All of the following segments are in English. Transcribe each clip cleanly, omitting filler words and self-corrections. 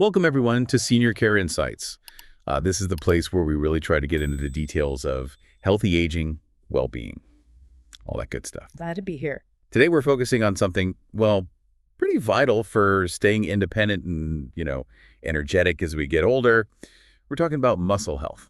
Welcome, everyone, to Senior Care Insights. This is the place where we really try to get into the details of healthy aging, well-being, all that good stuff. Glad to be here. Today, we're focusing on something, well, pretty vital for staying independent and, energetic as we get older. We're talking about muscle health.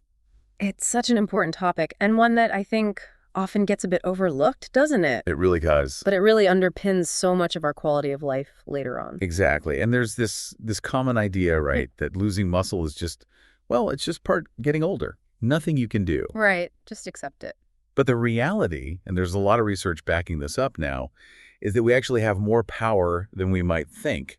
It's such an important topic, and one that I think often gets a bit overlooked, doesn't it? It really does. But it really underpins so much of our quality of life later on. Exactly. And there's this common idea, right, that losing muscle is just, well, it's just part getting older. Nothing you can do. Right. Just accept it. But the reality, and there's a lot of research backing this up now, is that we actually have more power than we might think,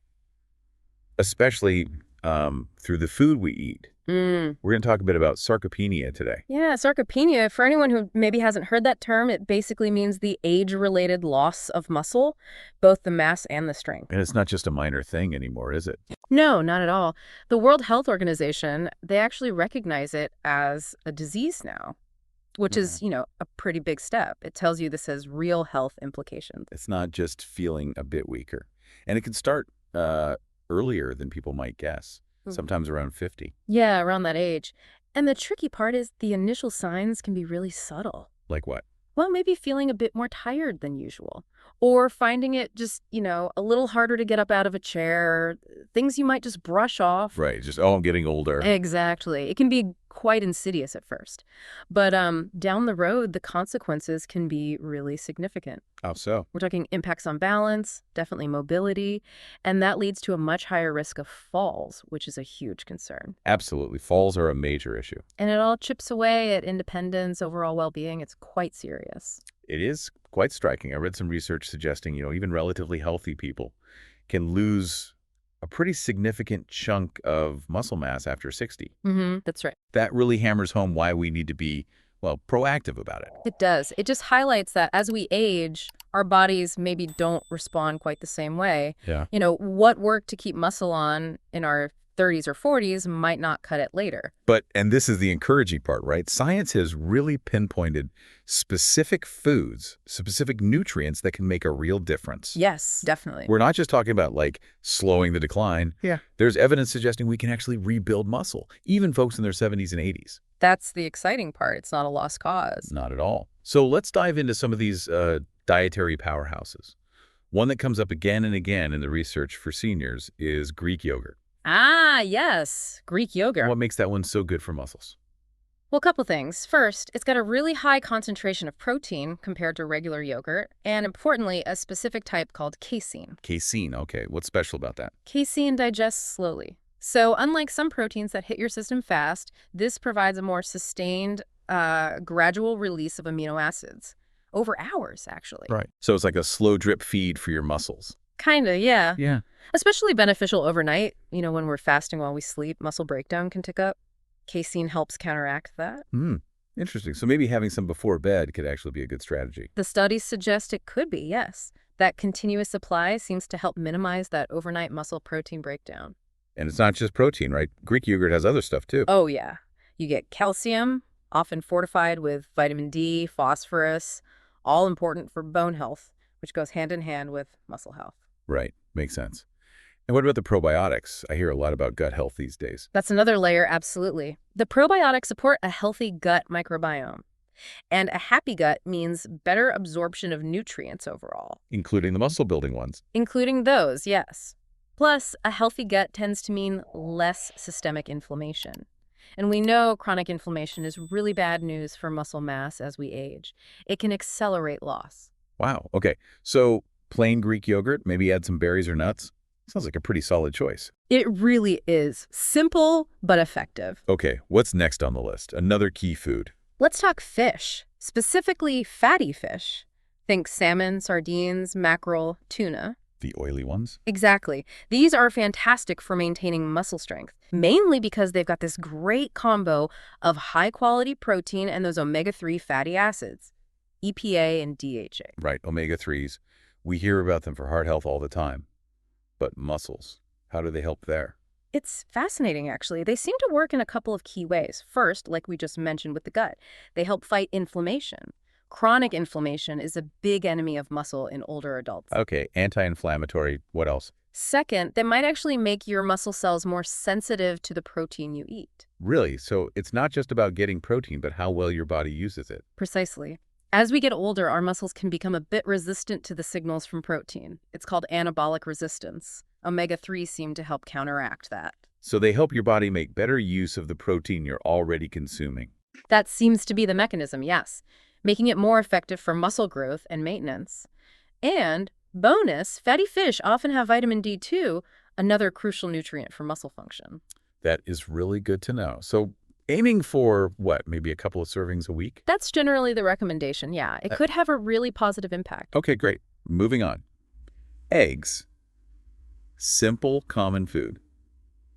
especially through the food we eat. We're going to talk a bit about sarcopenia today. Yeah, sarcopenia, for anyone who maybe hasn't heard that term, it basically means the age-related loss of muscle, both the mass and the strength. And it's not just a minor thing anymore, is it? No, not at all. The World Health Organization, they actually recognize it as a disease now, which is, a pretty big step. It tells you this has real health implications. It's not just feeling a bit weaker. And it can start earlier than people might guess. Sometimes around 50. Yeah, around that age. And the tricky part is the initial signs can be really subtle. Like what? Well, maybe feeling a bit more tired than usual. Or finding it just, a little harder to get up out of a chair. Things you might just brush off. Right. Just, I'm getting older. Exactly. It can be quite insidious at first. But down the road, the consequences can be really significant. How so? We're talking impacts on balance, definitely mobility, and that leads to a much higher risk of falls, which is a huge concern. Absolutely. Falls are a major issue. And it all chips away at independence, overall well-being. It's quite serious. It is quite striking. I read some research suggesting, even relatively healthy people can lose a pretty significant chunk of muscle mass after 60. That's right. That really hammers home why we need to be, well, proactive about it. It does. It just highlights that as we age, our bodies maybe don't respond quite the same way. Yeah. What worked to keep muscle on in our 30s or 40s might not cut it later. And this is the encouraging part, right? Science has really pinpointed specific foods, specific nutrients that can make a real difference. Yes, definitely. We're not just talking about, slowing the decline. Yeah. There's evidence suggesting we can actually rebuild muscle, even folks in their 70s and 80s. That's the exciting part. It's not a lost cause. Not at all. So let's dive into some of these dietary powerhouses. One that comes up again and again in the research for seniors is Greek yogurt. Ah, yes, Greek yogurt. What makes that one so good for muscles? Well, a couple things. First, it's got a really high concentration of protein compared to regular yogurt, and importantly, a specific type called casein. Casein, okay. What's special about that? Casein digests slowly. So unlike some proteins that hit your system fast, this provides a more sustained, gradual release of amino acids. Over hours, actually. Right. So it's like a slow drip feed for your muscles. Kinda, yeah. Yeah. Especially beneficial overnight. When we're fasting while we sleep, muscle breakdown can tick up. Casein helps counteract that. Interesting. So maybe having some before bed could actually be a good strategy. The studies suggest it could be, yes. That continuous supply seems to help minimize that overnight muscle protein breakdown. And it's not just protein, right? Greek yogurt has other stuff too. Oh, yeah. You get calcium, often fortified with vitamin D, phosphorus, all important for bone health, which goes hand in hand with muscle health. Right. Makes sense. And what about the probiotics? I hear a lot about gut health these days. That's another layer, absolutely. The probiotics support a healthy gut microbiome. And a happy gut means better absorption of nutrients overall. Including the muscle-building ones. Including those, yes. Plus, a healthy gut tends to mean less systemic inflammation. And we know chronic inflammation is really bad news for muscle mass as we age. It can accelerate loss. Wow. Okay. So plain Greek yogurt, maybe add some berries or nuts. Sounds like a pretty solid choice. It really is. Simple, but effective. Okay, what's next on the list? Another key food. Let's talk fish, specifically fatty fish. Think salmon, sardines, mackerel, tuna. The oily ones? Exactly. These are fantastic for maintaining muscle strength, mainly because they've got this great combo of high-quality protein and those omega-3 fatty acids, EPA and DHA. Right, omega-3s. We hear about them for heart health all the time. But muscles, how do they help there? It's fascinating, actually. They seem to work in a couple of key ways. First, like we just mentioned with the gut, they help fight inflammation. Chronic inflammation is a big enemy of muscle in older adults. Okay, anti-inflammatory, what else? Second, they might actually make your muscle cells more sensitive to the protein you eat. Really? So it's not just about getting protein, but how well your body uses it. Precisely. As we get older, our muscles can become a bit resistant to the signals from protein. It's called anabolic resistance. Omega-3 seem to help counteract that. So they help your body make better use of the protein you're already consuming. That seems to be the mechanism, yes, making it more effective for muscle growth and maintenance. And, bonus, fatty fish often have vitamin D too, another crucial nutrient for muscle function. That is really good to know. So aiming for what, maybe a couple of servings a week? That's generally the recommendation, yeah. It could have a really positive impact. Okay, great. Moving on. Eggs. Simple, common food.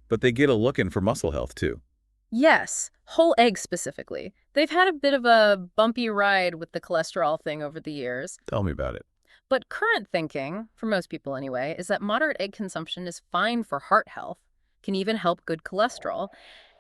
But they get a look in for muscle health too. Yes, whole eggs specifically. They've had a bit of a bumpy ride with the cholesterol thing over the years. Tell me about it. But current thinking, for most people anyway, is that moderate egg consumption is fine for heart health, can even help good cholesterol,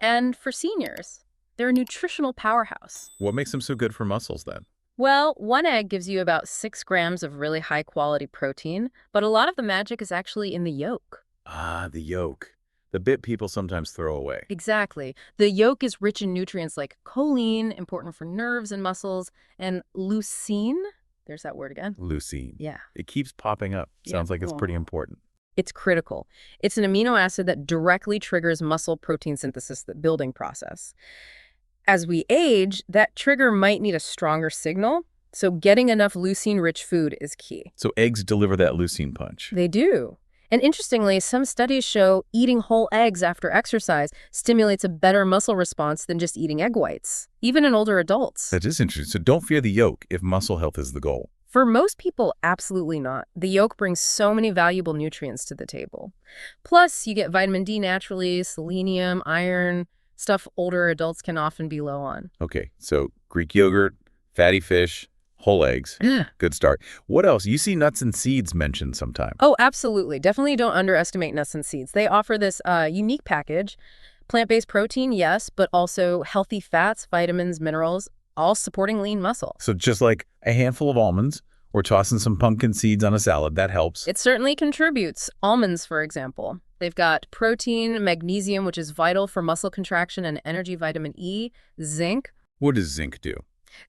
and for seniors, they're a nutritional powerhouse. What makes them so good for muscles then? Well, one egg gives you about 6 grams of really high-quality protein, but a lot of the magic is actually in the yolk. Ah, the yolk. The bit people sometimes throw away. Exactly. The yolk is rich in nutrients like choline, important for nerves and muscles, and leucine. There's that word again. Leucine. Yeah. It keeps popping up. Sounds like it's pretty important. It's critical. It's an amino acid that directly triggers muscle protein synthesis, the building process. As we age, that trigger might need a stronger signal, so getting enough leucine-rich food is key. So eggs deliver that leucine punch. They do. And interestingly, some studies show eating whole eggs after exercise stimulates a better muscle response than just eating egg whites, even in older adults. That is interesting. So don't fear the yolk if muscle health is the goal. For most people, absolutely not. The yolk brings so many valuable nutrients to the table. Plus, you get vitamin D naturally, selenium, iron, stuff older adults can often be low on. Okay, so Greek yogurt, fatty fish, whole eggs. Yeah. Good start. What else? You see nuts and seeds mentioned sometime. Oh, absolutely. Definitely don't underestimate nuts and seeds. They offer this unique package. Plant-based protein, yes, but also healthy fats, vitamins, minerals, all supporting lean muscle. So just like a handful of almonds or tossing some pumpkin seeds on a salad, that helps. It certainly contributes. Almonds, for example. They've got protein, magnesium, which is vital for muscle contraction, and energy, vitamin E, zinc. What does zinc do?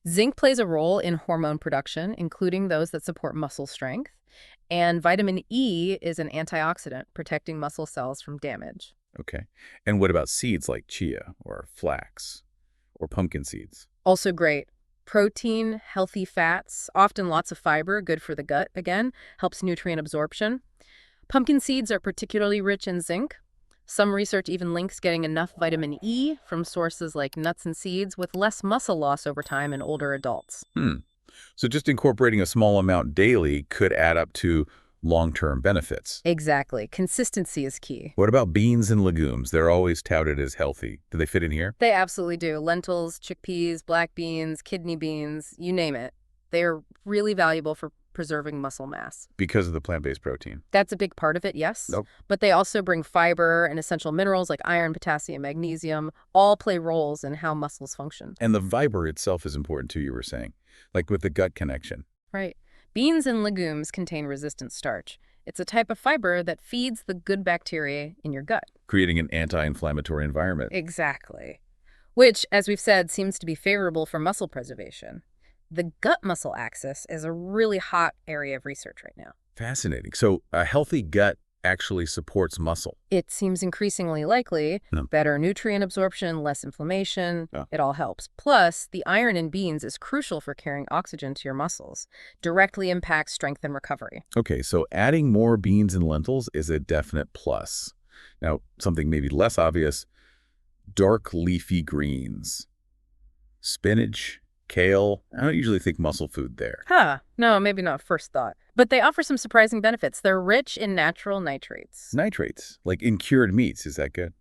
Zinc plays a role in hormone production, including those that support muscle strength. And vitamin E is an antioxidant, protecting muscle cells from damage. Okay. And what about seeds like chia or flax or pumpkin seeds? Also great. Protein, healthy fats, often lots of fiber, good for the gut, again, helps nutrient absorption. Pumpkin seeds are particularly rich in zinc. Some research even links getting enough vitamin E from sources like nuts and seeds with less muscle loss over time in older adults. So just incorporating a small amount daily could add up to long-term benefits. Exactly. Consistency is key. What about beans and legumes? They're always touted as healthy. Do they fit in here? They absolutely do. Lentils, chickpeas, black beans, kidney beans, you name it. They're really valuable for preserving muscle mass. Because of the plant-based protein. That's a big part of it, yes. Nope. But they also bring fiber and essential minerals like iron, potassium, magnesium, all play roles in how muscles function. And the fiber itself is important too, you were saying, like with the gut connection. Right. Beans and legumes contain resistant starch. It's a type of fiber that feeds the good bacteria in your gut. Creating an anti-inflammatory environment. Exactly. Which, as we've said, seems to be favorable for muscle preservation. The gut-muscle axis is a really hot area of research right now. Fascinating. So a healthy gut actually supports muscle. It seems increasingly likely. No. Better nutrient absorption, less inflammation, Yeah. It all helps. Plus, the iron in beans is crucial for carrying oxygen to your muscles, directly impacts strength and recovery. Okay, so adding more beans and lentils is a definite plus. Now, something maybe less obvious, dark leafy greens. Spinach, kale. I don't usually think muscle food there. No, maybe not first thought. But they offer some surprising benefits. They're rich in natural nitrates. Nitrates, like in cured meats, is that good?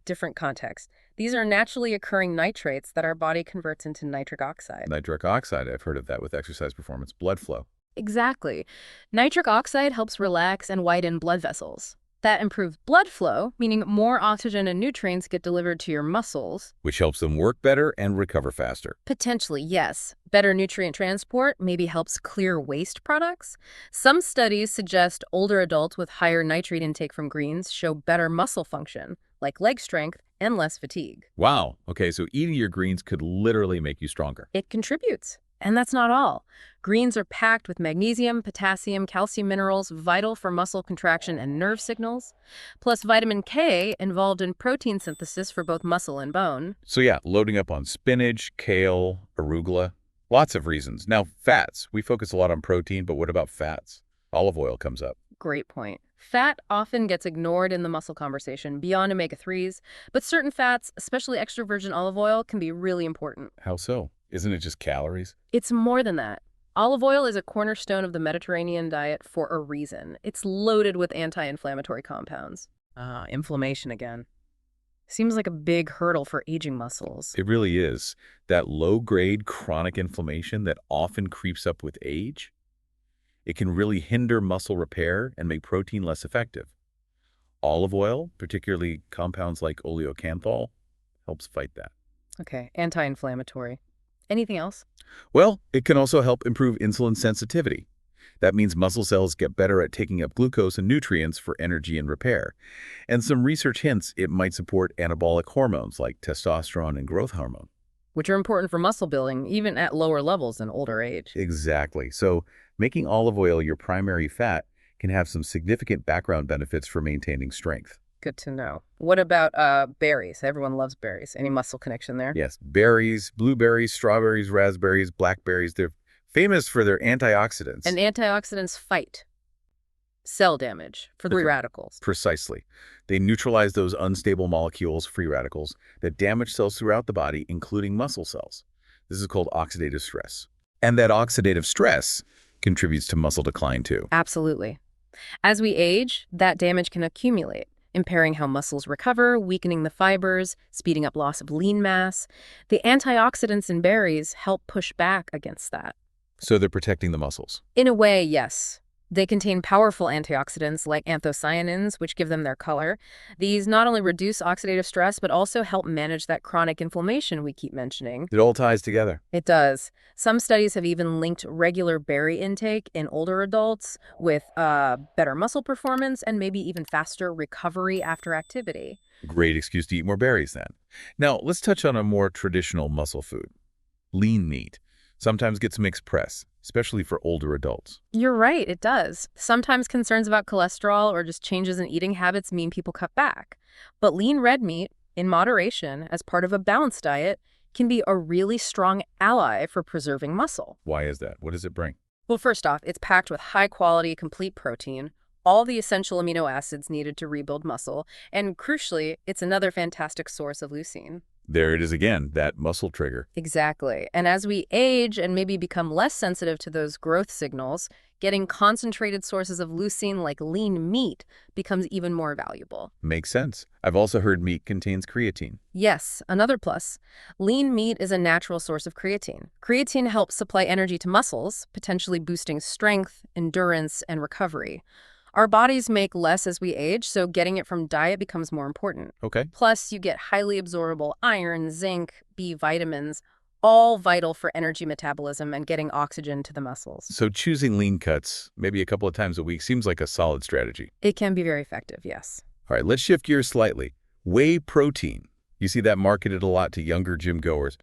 Different context. These are naturally occurring nitrates that our body converts into nitric oxide. Nitric oxide, I've heard of that with exercise performance, blood flow. Exactly. Nitric oxide helps relax and widen blood vessels. That improves blood flow, meaning more oxygen and nutrients get delivered to your muscles. Which helps them work better and recover faster. Potentially, yes. Better nutrient transport maybe helps clear waste products. Some studies suggest older adults with higher nitrate intake from greens show better muscle function, like leg strength and less fatigue. Wow. Okay, so eating your greens could literally make you stronger. It contributes. And that's not all. Greens are packed with magnesium, potassium, calcium minerals vital for muscle contraction and nerve signals, plus vitamin K involved in protein synthesis for both muscle and bone. So yeah, loading up on spinach, kale, arugula, lots of reasons. Now, fats. We focus a lot on protein, but what about fats? Olive oil comes up. Great point. Fat often gets ignored in the muscle conversation beyond omega-3s, but certain fats, especially extra virgin olive oil, can be really important. How so? Isn't it just calories? It's more than that. Olive oil is a cornerstone of the Mediterranean diet for a reason. It's loaded with anti-inflammatory compounds. Inflammation again. Seems like a big hurdle for aging muscles. It really is. That low-grade chronic inflammation that often creeps up with age, it can really hinder muscle repair and make protein less effective. Olive oil, particularly compounds like oleocanthal, helps fight that. Okay, anti-inflammatory. Anything else? Well, it can also help improve insulin sensitivity. That means muscle cells get better at taking up glucose and nutrients for energy and repair. And some research hints it might support anabolic hormones like testosterone and growth hormone. Which are important for muscle building, even at lower levels in older age. Exactly. So making olive oil your primary fat can have some significant background benefits for maintaining strength. Good to know. What about berries? Everyone loves berries. Any muscle connection there? Yes, berries, blueberries, strawberries, raspberries, blackberries, they're famous for their antioxidants. And antioxidants fight cell damage for the free radicals. Precisely. They neutralize those unstable molecules, free radicals, that damage cells throughout the body, including muscle cells. This is called oxidative stress. And that oxidative stress contributes to muscle decline too. Absolutely. As we age, that damage can accumulate, impairing how muscles recover, weakening the fibers, speeding up loss of lean mass. The antioxidants in berries help push back against that. So they're protecting the muscles. In a way, yes. They contain powerful antioxidants like anthocyanins, which give them their color. These not only reduce oxidative stress, but also help manage that chronic inflammation we keep mentioning. It all ties together. It does. Some studies have even linked regular berry intake in older adults with better muscle performance and maybe even faster recovery after activity. Great excuse to eat more berries then. Now, let's touch on a more traditional muscle food. Lean meat sometimes gets mixed press, especially for older adults. You're right, it does. Sometimes concerns about cholesterol or just changes in eating habits mean people cut back. But lean red meat, in moderation, as part of a balanced diet, can be a really strong ally for preserving muscle. Why is that? What does it bring? Well, first off, it's packed with high-quality, complete protein, all the essential amino acids needed to rebuild muscle, and crucially, it's another fantastic source of leucine. There it is again, that muscle trigger. Exactly. And as we age and maybe become less sensitive to those growth signals, getting concentrated sources of leucine like lean meat becomes even more valuable. Makes sense. I've also heard meat contains creatine. Yes, another plus. Lean meat is a natural source of creatine. Creatine helps supply energy to muscles, potentially boosting strength, endurance, and recovery. Our bodies make less as we age, so getting it from diet becomes more important. Okay. Plus, you get highly absorbable iron, zinc, B vitamins, all vital for energy metabolism and getting oxygen to the muscles. So choosing lean cuts, maybe a couple of times a week, seems like a solid strategy. It can be very effective, yes. All right, let's shift gears slightly. Whey protein. You see that marketed a lot to younger gym goers.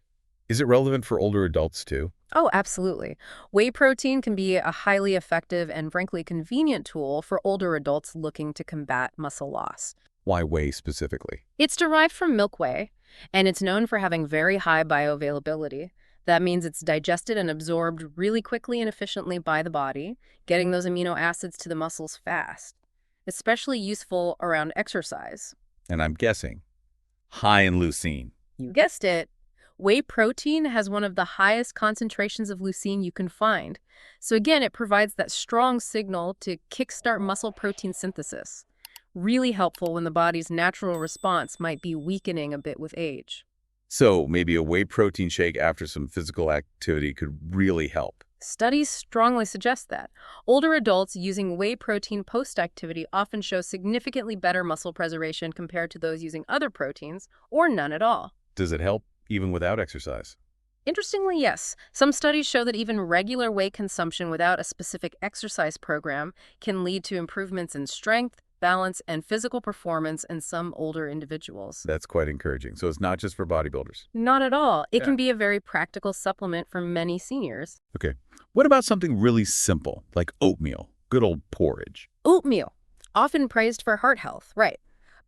Is it relevant for older adults too? Oh, absolutely. Whey protein can be a highly effective and frankly convenient tool for older adults looking to combat muscle loss. Why whey specifically? It's derived from milk whey, and it's known for having very high bioavailability. That means it's digested and absorbed really quickly and efficiently by the body, getting those amino acids to the muscles fast. Especially useful around exercise. And I'm guessing, high in leucine. You guessed it. Whey protein has one of the highest concentrations of leucine you can find. So again, it provides that strong signal to kickstart muscle protein synthesis. Really helpful when the body's natural response might be weakening a bit with age. So maybe a whey protein shake after some physical activity could really help. Studies strongly suggest that. Older adults using whey protein post-activity often show significantly better muscle preservation compared to those using other proteins, or none at all. Does it help even without exercise? Interestingly, yes. Some studies show that even regular whey consumption without a specific exercise program can lead to improvements in strength, balance, and physical performance in some older individuals. That's quite encouraging. So it's not just for bodybuilders. Not at all. It Yeah. can be a very practical supplement for many seniors. Okay. What about something really simple, like oatmeal, good old porridge? Oatmeal, often praised for heart health, right.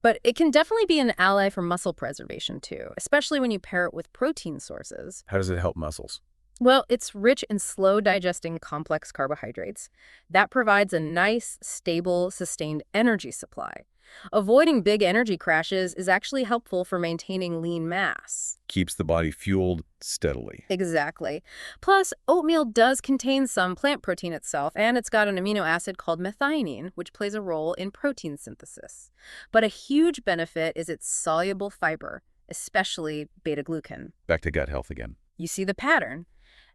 But it can definitely be an ally for muscle preservation too, especially when you pair it with protein sources. How does it help muscles? Well, it's rich in slow-digesting complex carbohydrates. That provides a nice, stable, sustained energy supply. Avoiding big energy crashes is actually helpful for maintaining lean mass. Keeps the body fueled steadily. Exactly. Plus, oatmeal does contain some plant protein itself, and it's got an amino acid called methionine, which plays a role in protein synthesis. But a huge benefit is its soluble fiber, especially beta-glucan. Back to gut health again. You see the pattern.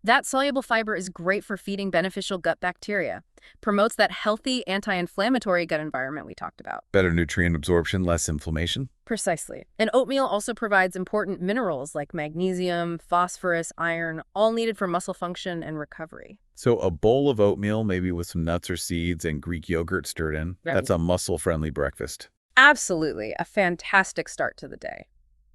That soluble fiber is great for feeding beneficial gut bacteria, promotes that healthy anti-inflammatory gut environment we talked about. Better nutrient absorption, less inflammation. Precisely. And oatmeal also provides important minerals like magnesium, phosphorus, iron, all needed for muscle function and recovery. So a bowl of oatmeal, maybe with some nuts or seeds and Greek yogurt stirred in, Right. that's a muscle-friendly breakfast. Absolutely. A fantastic start to the day.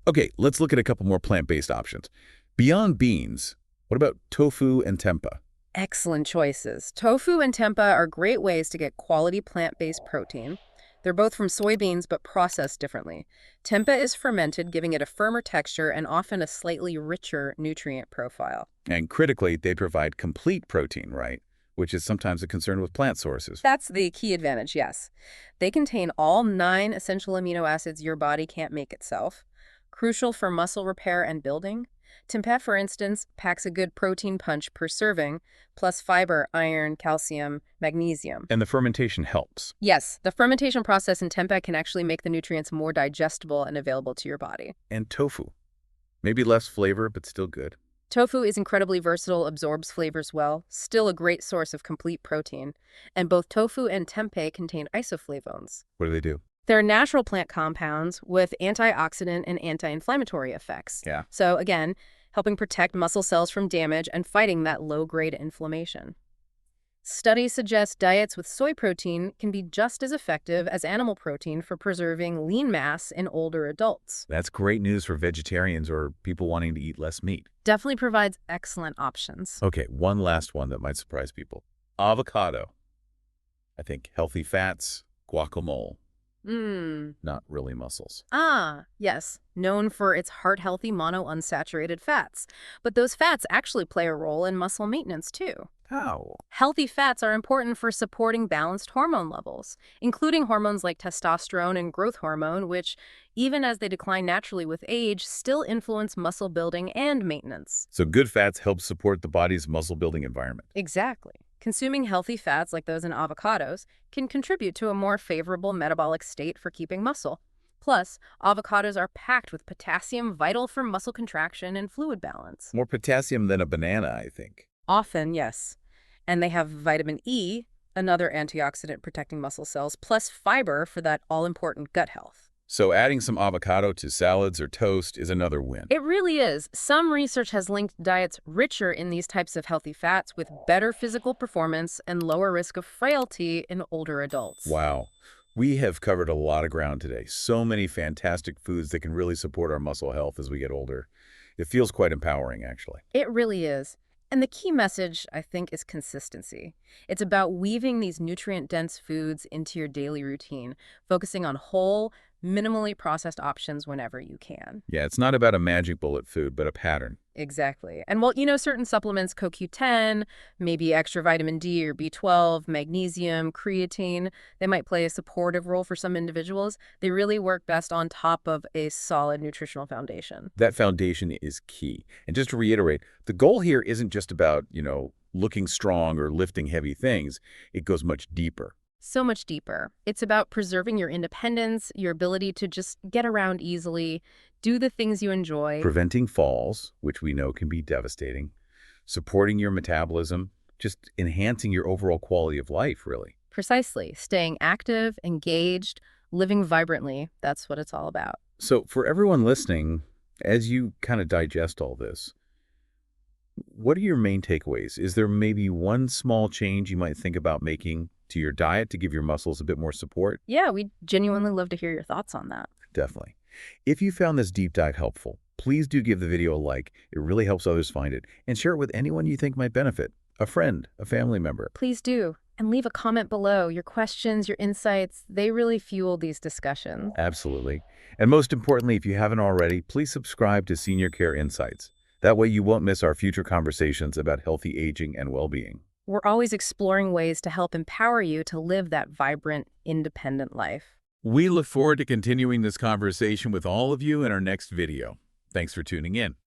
Okay, let's look at a couple more plant-based options. Beyond beans, what about tofu and tempeh? Excellent choices. Tofu and tempeh are great ways to get quality plant-based protein. They're both from soybeans but processed differently. Tempeh is fermented, giving it a firmer texture and often a slightly richer nutrient profile. And critically, they provide complete protein, right? Which is sometimes a concern with plant sources. That's the key advantage, yes. They contain all 9 essential amino acids your body can't make itself, crucial for muscle repair and building. Tempeh, for instance, packs a good protein punch per serving, plus fiber, iron, calcium, magnesium. And the fermentation helps. Yes, the fermentation process in tempeh can actually make the nutrients more digestible and available to your body. And tofu. Maybe less flavor, but still good. Tofu is incredibly versatile, absorbs flavors well, still a great source of complete protein. And both tofu and tempeh contain isoflavones. What do they do? They're natural plant compounds with antioxidant and anti-inflammatory effects. Yeah. So again, helping protect muscle cells from damage and fighting that low-grade inflammation. Studies suggest diets with soy protein can be just as effective as animal protein for preserving lean mass in older adults. That's great news for vegetarians or people wanting to eat less meat. Definitely provides excellent options. Okay, one last one that might surprise people. Avocado. I think healthy fats, guacamole, not really muscles. Yes, known for its heart-healthy monounsaturated fats. But those fats actually play a role in muscle maintenance too. How? Healthy fats are important for supporting balanced hormone levels, including hormones like testosterone and growth hormone, which, even as they decline naturally with age, still influence muscle building and maintenance. So good fats help support the body's muscle-building environment. Exactly. Consuming healthy fats like those in avocados can contribute to a more favorable metabolic state for keeping muscle. Plus, avocados are packed with potassium vital for muscle contraction and fluid balance. More potassium than a banana, I think. Often, yes. And they have vitamin E, another antioxidant protecting muscle cells, plus fiber for that all-important gut health. So adding some avocado to salads or toast is another win. It really is. Some research has linked diets richer in these types of healthy fats with better physical performance and lower risk of frailty in older adults. Wow. We have covered a lot of ground today. So many fantastic foods that can really support our muscle health as we get older. It feels quite empowering, actually. It really is. And the key message, I think, is consistency. It's about weaving these nutrient-dense foods into your daily routine, focusing on whole, minimally processed options whenever you can. Yeah, it's not about a magic bullet food, but a pattern. Exactly. And while, certain supplements, CoQ10, maybe extra vitamin D or B12, magnesium, creatine, they might play a supportive role for some individuals. They really work best on top of a solid nutritional foundation. That foundation is key. And just to reiterate, the goal here isn't just about, looking strong or lifting heavy things. It goes much deeper. So much deeper. It's about preserving your independence, your ability to just get around easily, do the things you enjoy. Preventing falls, which we know can be devastating. Supporting your metabolism, just enhancing your overall quality of life, really. Precisely. Staying active, engaged, living vibrantly. That's what it's all about. So for everyone listening, as you kind of digest all this, what are your main takeaways? Is there maybe one small change you might think about making to your diet to give your muscles a bit more support? Yeah, we'd genuinely love to hear your thoughts on that. Definitely. If you found this deep dive helpful, please do give the video a like. It really helps others find it. And share it with anyone you think might benefit. A friend, a family member. Please do. And leave a comment below. Your questions, your insights, they really fuel these discussions. Absolutely. And most importantly, if you haven't already, please subscribe to Senior Care Insights. That way you won't miss our future conversations about healthy aging and well-being. We're always exploring ways to help empower you to live that vibrant, independent life. We look forward to continuing this conversation with all of you in our next video. Thanks for tuning in.